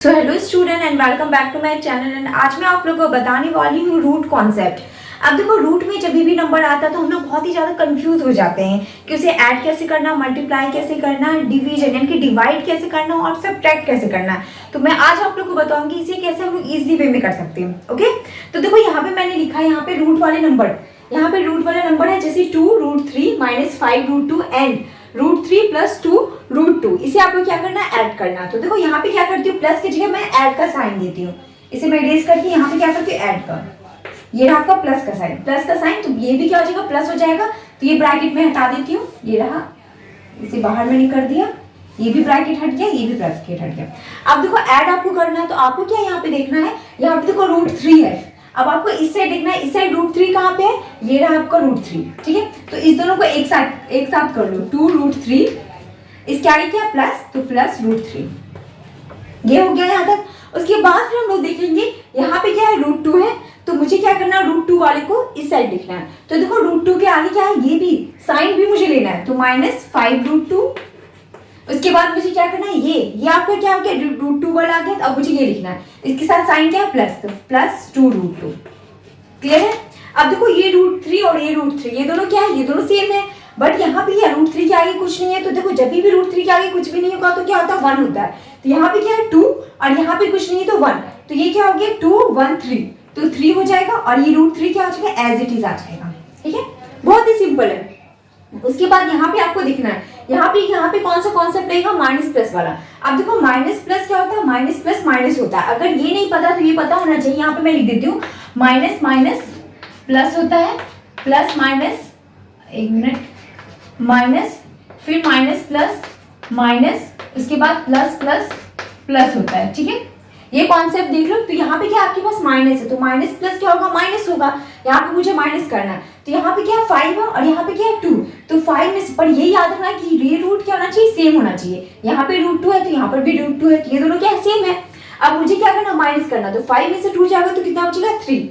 So hello student and welcome back to my channel. And आज मैं आप लोगों को बताने वाली हूँ रूट कॉन्सेप्ट। अब देखो, रूट में जब भी नंबर आता है तो हम लोग बहुत ही ज़्यादा कंफ्यूज हो जाते हैं कि उसे ऐड कैसे करना, मल्टीप्लाई कैसे करना, डिवीजन यानी कि डिवाइड कैसे करना और सब्ट्रैक्ट कैसे करना है। तो मैं आज आप लोग को बताऊंगी इसे कैसे हम लोग ईजिली वे में कर सकते हैं। ओके, तो देखो यहाँ पे मैंने लिखा है, यहाँ पे रूट वाले नंबर, यहाँ पे रूट वाला नंबर है जैसे 2√3 - 5√2 एंड √3 + 2√2। इसे आपको क्या करना है, ऐड करना। तो देखो यहाँ पे क्या करती हूँ, प्लस की जगह मैं ऐड का साइन देती हूँ। इसे मैं इरेज करके यहाँ पे क्या करती हूँ, ऐड का। ये रहा आपका प्लस का साइन, प्लस का साइन, तो ये भी क्या हो जाएगा, प्लस हो जाएगा। तो ये ब्रैकेट में हटा देती हूँ, ये रहा, इसे बाहर मैंने कर दिया, ये भी ब्रैकेट हट गया, ये भी ब्रैकेट हट गया। अब देखो ऐड आपको करना है तो आपको क्या यहाँ पे देखना है, यहाँ पे देखो √3 है। अब आपको इस साइड देखना है, इस साइड √3 कहाँ पे है, ये रहा आपका √3। ठीक है, तो इस दोनों को एक साथ कर लो, 2√3, इसके आगे क्या प्लस, तो प्लस √3। ये हो गया यहाँ तक। उसके बाद फिर हम लोग देखेंगे यहाँ पे क्या है, √2 है, तो मुझे क्या करना है, √2 वाले को इस साइड लिखना है। तो देखो √2 के आगे क्या है, ये भी साइन भी मुझे लेना है, तो -5√2। उसके बाद मुझे क्या करना है, ये आपका क्या हो गया, √2 वाला आ गया। तो अब मुझे ये लिखना है, इसके साथ साइन क्या है, प्लस, तो प्लस 2√2। क्लियर है। अब देखो ये √3 और ये √3, ये दोनों क्या है, ये दोनों सेम है, बट यहाँ पे ये √3 के आगे कुछ नहीं है। तो देखो जब भी √3 के आगे कुछ भी नहीं होगा तो क्या होता है, 1 होता है। तो यहाँ पे क्या है 2 और यहाँ पे कुछ नहीं है तो 1, तो ये क्या हो गया 2 1 3, तो 3 हो जाएगा और ये √3 क्या हो जाएगा, एज इट इज आ जाएगा। ठीक है, बहुत ही सिंपल है। उसके बाद यहाँ पे आपको दिखना है, यहाँ पे कौन सा कॉन्सेप्ट रहेगा, माइनस प्लस वाला। अब देखो माइनस प्लस क्या होता है, माइनस प्लस माइनस होता है। अगर ये नहीं पता तो ये पता होना चाहिए। यहाँ पे मैं लिख देती हूँ, माइनस माइनस प्लस होता है, प्लस माइनस, एक मिनट, माइनस, फिर माइनस प्लस माइनस, उसके बाद प्लस प्लस प्लस होता है। ठीक है, ये कॉन्सेप्ट देख लो। तो यहाँ पे क्या आपके पास माइनस है, तो माइनस प्लस क्या होगा, माइनस होगा। यहाँ पे मुझे माइनस करना है, तो यहाँ पे क्या है 5 है और यहाँ पे क्या है 2। तो 5 में से, पर ये याद रखना कि ये रूट क्या होना चाहिए, सेम होना चाहिए। यहाँ पे √2 है तो यहाँ पर भी √2 है, तो ये दोनों क्या है, सेम है। अब मुझे क्या करना, माइनस करना। तो 5 में से 2 जाएगा तो कितना बचेगा, 3।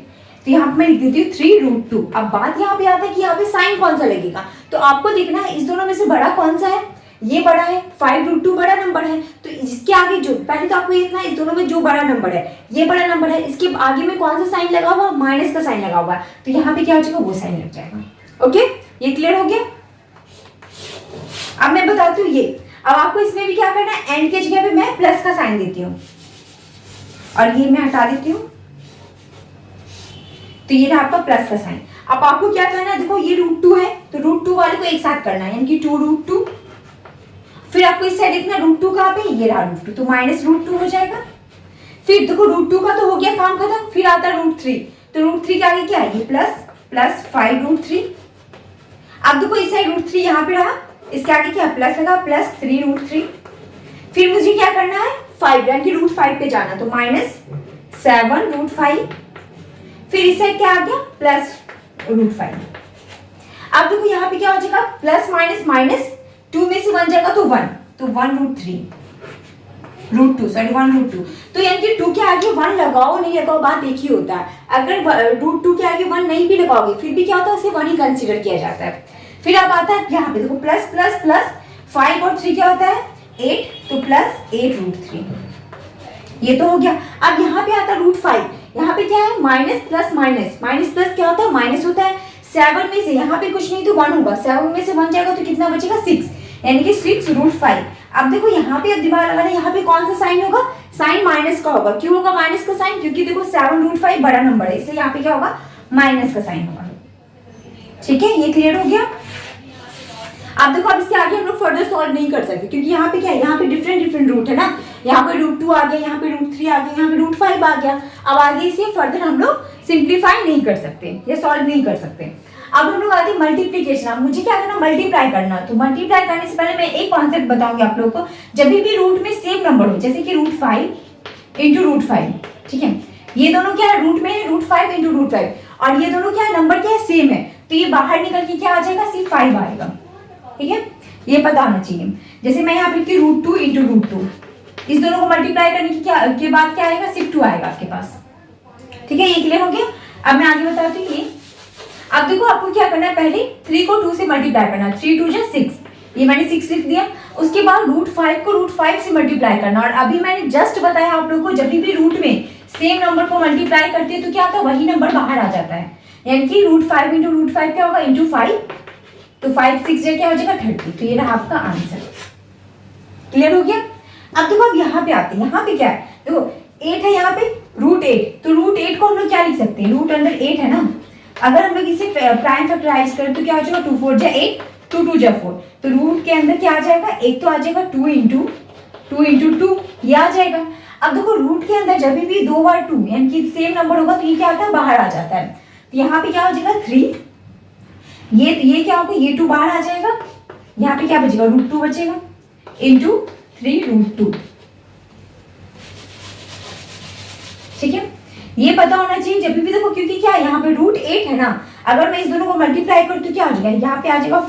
तो यहाँ पे मैं लिख देती हूँ 3√2। अब बात यहाँ पे आता है कि यहाँ पे साइन कौन सा लगेगा। तो आपको देखना है इस दोनों में से बड़ा कौन सा है, ये बड़ा है, 5√2 बड़ा नंबर है। तो इसके आगे जो, पहले तो आपको ये देखना है इस दोनों में जो बड़ा नंबर है, ये बड़ा नंबर है, इसके आगे में कौन सा साइन लगा हुआ, माइनस का साइन लगा हुआ है। तो यहाँ पे क्या हो जाएगा, वो साइन लग जाएगा। ओके, ये क्लियर हो गया। अब मैं बताती हूँ ये, अब आपको इसमें भी क्या करना है, एंड के जगह पे मैं प्लस का साइन देती हूँ और ये मैं हटा देती हूँ, तो ये रहा आपका प्लस का साइन। अब आपको क्या करना है, देखो ये √2 है तो √2 वाले को एक साथ करना है, यानी कि 2√2। फिर आपको इस साइड देखना √2 कहाँ पे, ये रहा √2, तो -√2 हो जाएगा। फिर देखो √2 का तो हो गया काम खत्म, फिर आता है √3। तो √3 के आगे क्या है, ये प्लस प्लस 5√3। अब देखो इस साइड √3 यहाँ पे रहा, इसके आगे क्या प्लस लगा, प्लस 3√3। फिर मुझे क्या करना है, 5 यानी कि √5 पे जाना, तो -7√5। फिर इस साइड क्या आ गया, प्लस √5। अब देखो यहाँ पे क्या हो जाएगा, प्लस माइनस माइनस, 2 में से 1 जाएगा तो 1, तो 1√3, √2। तो यानी कि 2 के आगे 1 लगाओ नहीं लगाओ बात एक ही होता है। अगर √2 के आगे 1 नहीं भी लगाओगे फिर भी क्या होता है, उसे 1 ही कंसीडर किया जाता है। फिर अब आता है यहाँ पे देखो प्लस प्लस प्लस 5 और 3 क्या होता है, 8, तो प्लस 8√3। ये तो हो गया। अब यहाँ पे आता है √5, यहाँ पे क्या है, minus plus minus, minus plus क्या होता है, माइनस होता है। 7 में से यहाँ पे कुछ नहीं तो 1 होगा, 7 में से 1 जाएगा तो कितना बचेगा, 6, यानी कि 6√5। अब देखो यहाँ पे अब दिमाग लगाना, यहाँ पे कौन सा साइन होगा, साइन माइनस का होगा। क्यों होगा माइनस का साइन, क्योंकि देखो 7√5 बड़ा नंबर है, इसलिए यहाँ पे क्या होगा, माइनस का साइन होगा। ठीक है, ये क्लियर हो गया। अब देखो अब इसके आगे हम लोग फर्दर सॉल्व नहीं कर सकते, क्योंकि यहाँ पे क्या है, यहाँ पे डिफरेंट रूट है ना। यहाँ पे √2 आ गया, यहाँ पे √3 आ गया, यहाँ पे √5 आ गया। अब आगे इसे फर्दर हम लोग सिंप्लीफाई नहीं कर सकते या सॉल्व नहीं कर सकते। अब हम लोग आते हैं मल्टीप्लीकेशन। अब मुझे क्या करना, मल्टीप्लाई करना। तो मल्टीप्लाई करने से पहले मैं एक कॉन्सेप्ट बताऊंगी आप लोगों को। जब भी रूट में सेम नंबर हो, जैसे कि √5 × √5, ठीक है, ये दोनों क्या है, रूट में √5 × √5, और ये दोनों क्या है, नंबर क्या है, सेम है, तो ये बाहर निकल के क्या आ जाएगा, सिर्फ 5 आएगा। ठीक है, ये पता होना चाहिए। जैसे मैं यहाँ पे लिखती हूँ √2 × √2, इस दोनों को मल्टीप्लाई करने की के बाद क्या आएगा, सिर्फ 2 आएगा आपके पास। ठीक है, ये क्लियर हो गया। अब मैं आगे बताती हूँ ये। अब देखो आपको क्या करना है, पहले 3 को 2 से मल्टीप्लाई करना है, 3 × 2 = 6, ये मैंने 6 लिख दिया। उसके बाद √5 को √5 से मल्टीप्लाई करना, और अभी मैंने जस्ट बताया आप लोगों को जब भी रूट में सेम नंबर को मल्टीप्लाई करते हैं तो क्या होता है, वही नंबर बाहर आ जाता है। यानी कि √5 इंटू √5 क्या होगा, इंटू 5, तो 5 6 क्या हो जाएगा 30। तो ये रहा आपका आंसर। क्लियर हो गया। अब देखो अब यहाँ पे आते हैं, यहाँ पे क्या है, देखो 8 है यहाँ पे, √8, तो √8 को हम लोग क्या लिख सकते हैं, रूट अंडर 8 है ना। अगर हम लोग इसे प्राइम फैक्टराइज करें तो क्या हो जाएगा, 2 4 जा 8, 2 2 जा 4, तो रूट के अंदर क्या आ जाएगा, एक तो आ जाएगा 2 इंटू 2 ये आ जाएगा। अब देखो रूट के अंदर जब भी 2 बार 2 यानी कि सेम नंबर होगा तो ये क्या होता है, बाहर आ जाता है। तो यहाँ पे क्या हो जाएगा 3, ये क्या होगा, ये 2 बाहर आ जाएगा, यहाँ पे क्या बचेगा, √2 बचेगा इंटू 3 √2। ठीक है, ये पता होना चाहिए जब भी देखो, क्योंकि क्या यहाँ पे √8 है ना, अगर मैं इस दोनों को मल्टीप्लाई करूँ तो क्या हो जाएगा, यहाँ पे आ जाएगा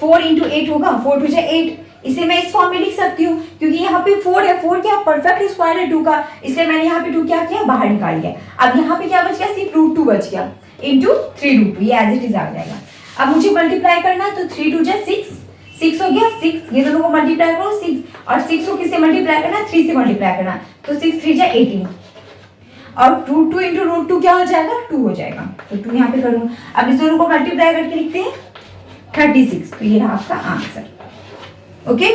4 इंटू 8 होगा, 4 2 8, इसे मैं इस फॉर्म में लिख सकती हूँ क्योंकि यहाँ पे 4 है, 4 क्या परफेक्ट स्क्वायर है 2 का, इसलिए मैंने यहाँ पे 2 क्या किया, बाहर निकाल दिया। अब यहाँ पे क्या बच गया, सिर्फ √2 बच गया इंटू 3 √2, ये एज इट इज आ जाएगा। अब मुझे मल्टीप्लाई करना है तो 3 2 जा 6 हो गया 6, ये दोनों को मल्टीप्लाई करो 6, और 6 को किससे मल्टीप्लाई करना, 3 से मल्टीप्लाई करना, तो 6 3 जा 18, और √2 इंटू √2 क्या हो जाएगा, 2 हो जाएगा, तो 2 यहाँ पे करूँ। अब इस दोनों को मल्टीप्लाई करके लिखते हैं 36, तो ये रहा आपका आंसर। ओके,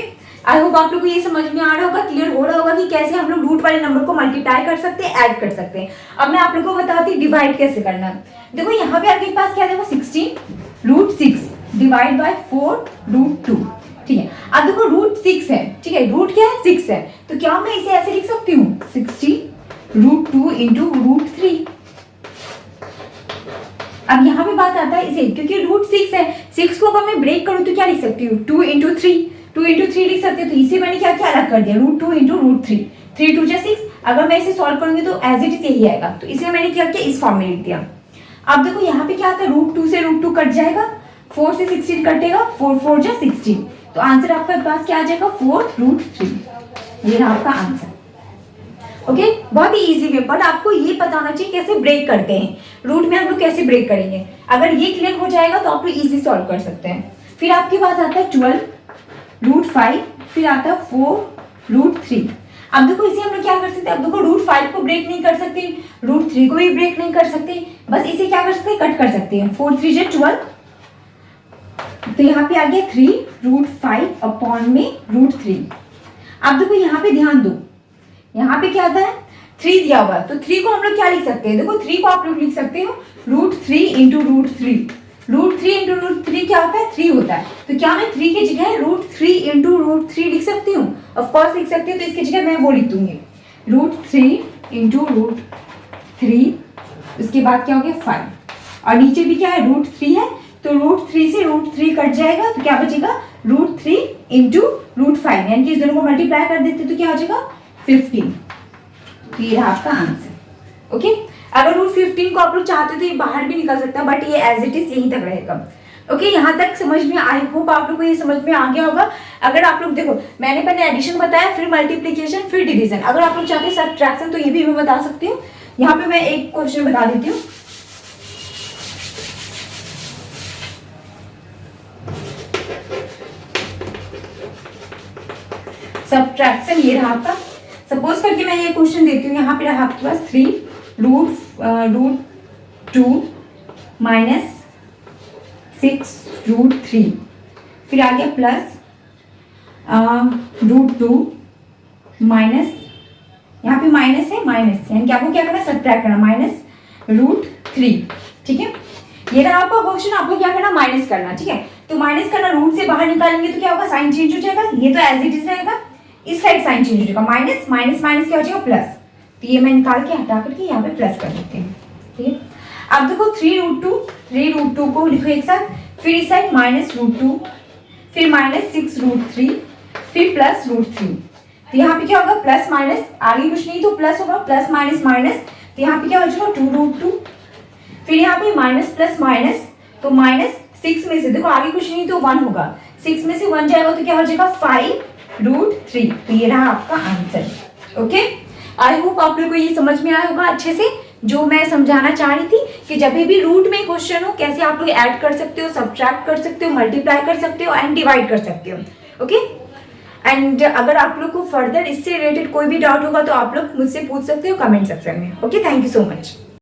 आई होप आप लोग को ये समझ में आ रहा होगा, क्लियर हो रहा होगा कि कैसे हम लोग रूट वाले नंबर को मल्टीप्लाई कर सकते हैं, ऐड कर सकते हैं। अब मैं आप लोग को बताती हूँ डिवाइड कैसे करना है। देखो यहाँ पे आपके पास क्या देखो 16 √6 डिवाइड बाय 4 √2, ठीक है। अब देखो √6 है, ठीक है, रूट क्या है 6 है, तो क्या मैं इसे ऐसे लिख सकती हूँ 16 √2 इंटू √3। अब यहाँ पे बात आता है इसे, क्योंकि √6 है, 6 को अगर मैं ब्रेक करूँ तो क्या लिख सकती हूँ 2 इंटू 3 लिख सकते हैं, तो इसे मैंने क्या क्या अलग कर दिया, √2 इंटू √3, 3 2 जा 6। अगर मैं इसे सॉल्व करूंगी तो एज इट इज यही आएगा, तो इसे मैंने क्या किया, इस फॉर्म में लिख दिया। अब देखो यहाँ पे क्या आता है, √2 से √2 कट जाएगा, 4 से 16 कटेगा, 4 4 जा 16, तो आंसर आपके पास क्या आ जाएगा 4 √3, ये रहा आपका आंसर। ओके, बहुत ही इजी वे, बट आपको ये पता होना चाहिए कैसे ब्रेक करते हैं, रूट में हम लोग कैसे ब्रेक करेंगे। अगर ये क्लियर हो जाएगा तो आप लोग इजी सॉल्व कर सकते हैं। फिर आपके पास आता है 12 √5, फिर आता है 4 √3। अब देखो इसे हम लोग क्या कर सकते हैं, अब देखो √5 को ब्रेक नहीं कर सकते, √3 को भी ब्रेक नहीं कर सकते, बस इसे क्या कर सकते हैं, कट कर सकते हैं, 4 3 जा 12, तो यहाँ पे आ गया 3 √5 अपॉन में √3। अब देखो यहाँ पे ध्यान दो, यहाँ पे क्या आता है 3 दिया हुआ है, तो 3 को हम लोग क्या लिख सकते हैं, देखो 3 को आप लोग लिख सकते हो √3 इंटू √3, √3 इंटू √3 क्या होता है 3 होता है, तो क्या मैं 3 की जगह √3 इंटू √3 लिख सकती हूँ, ऑफकोर्स लिख सकती हूँ, तो इसकी जगह मैं वो लिख दूंगी √3 इंटू √3, उसके बाद क्या हो गया 5, और नीचे भी क्या है √3 है, तो √3 से √3 कट जाएगा, तो क्या बचेगा √3 इंटू √5, यानी कि इस दोनों को मल्टीप्लाई कर देते तो क्या हो जाएगा 15, तो ये रहा आपका आंसर। ओके, अगर √15 को आप लोग चाहते तो ये बाहर भी निकल सकता है, बट ये एज इट इज यहीं तक रहेगा। ओके, यहाँ तक समझ में, आई होप आप लोग को ये समझ में आ गया होगा। अगर आप लोग देखो, मैंने पहले एडिशन बताया, फिर मल्टीप्लीकेशन, फिर डिवीजन, अगर आप लोग चाहते हैं सब्ट्रैक्शन तो ये भी मैं बता सकती हूँ। यहाँ पे मैं एक क्वेश्चन बता देती हूँ। सब्ट्रैक्शन ये रहा आपका, सपोज करके मैं ये क्वेश्चन देती हूँ, यहाँ पे रहा आपके पास 3 √2 माइनस 6 √3, फिर आ गया प्लस √2 माइनस, यहाँ पे माइनस है, माइनस यानी कि आपको क्या करना, सब्ट्रैक्ट करना, माइनस √3, ठीक है। ये रहा आपका क्वेश्चन, आपको क्या करना, माइनस करना, ठीक है। तो माइनस करना, रूट से बाहर निकालेंगे तो क्या होगा, साइन चेंज हो जाएगा, ये तो एज इट इज रहेगा, इस साइड साइन चेंज हो जाएगा, माइनस माइनस माइनस क्या हो जाएगा प्लस, तो ये मैं निकाल के हटा करके यहाँ पे प्लस कर देते हैं, ठीक है। अब देखो 3 √2 को लिखो एक साथ, फिर इस साइड माइनस √2, फिर माइनस 6 √3, फिर प्लस √3, तो यहाँ पे क्या होगा प्लस माइनस, आगे कुछ नहीं तो प्लस होगा, प्लस माइनस माइनस, तो यहाँ पे क्या हो जाएगा 2 √2, फिर यहाँ पे माइनस प्लस माइनस, तो माइनस 6 में से देखो आगे कुछ नहीं तो 1 होगा, 6 में से 1 जाएगा तो क्या हो जाएगा 5 √3, तो ये रहा आपका आंसर। ओके, आई होप आप लोगों को ये समझ में आया होगा अच्छे से, जो मैं समझाना चाह रही थी। कि जब भी रूट में क्वेश्चन हो कैसे आप लोग ऐड कर सकते हो, सब्ट्रैक्ट कर सकते हो, मल्टीप्लाई कर सकते हो एंड डिवाइड कर सकते हो। ओके एंड अगर आप लोग को फर्दर इससे रिलेटेड कोई भी डाउट होगा तो आप लोग मुझसे पूछ सकते हो कमेंट सेक्शन में। Okay, thank you so much.